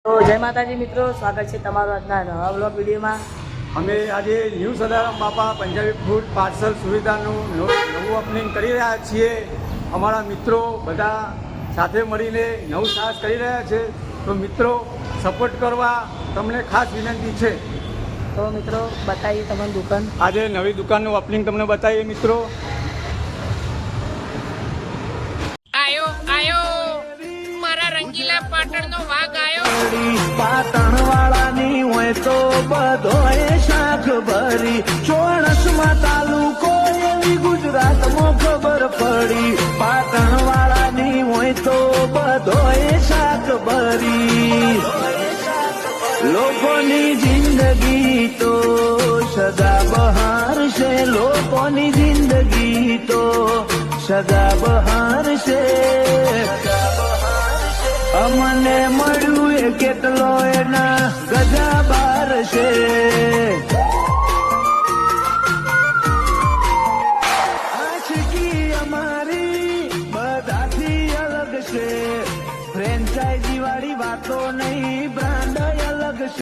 તો જય માતાજી મિત્રો, સ્વાગત છે તમારું આજના નવા વ્લોગ વિડીયોમાં। અમે આજે ન્યૂ સદારામ બાપા પંજાબી ફૂડ પાર્સલ સુવિધાનું નવું ઓપનિંગ કરી રહ્યા છીએ। અમારા મિત્રો બધા સાથે મળીને નવું સાહસ કરી રહ્યા છે, તો મિત્રો સપોર્ટ કરવા તમને ખાસ વિનંતી છે। તો મિત્રો બતાવીએ તમને દુકાન। આજે નવી દુકાનનું ઓપનિંગ તમને બતાવીએ મિત્રો। આયો આયો મારા રંગીલા પાટણનો વાઘ આયો। પાટણ વાળાની હોય તો બધોય શાખ ભરી, ચોણસમાં તાલુકો એવી ગુજરાતમાં ખબર પડી। પાટણ વાળાની હોય તો બધોય શાખ ભરી, લોકોની જિંદગી તો સદા બહાર છે, લોકોની જિંદગી તો સદા બહાર છે। અમને મળ્યું એ કેટલો એના ગજા બાર છે। આશકી અમારી બધાથી અલગ છે, ફ્રેન્ચાઇઝી વાળી વાતો નહીં, બ્રાન્ડ અલગ છે।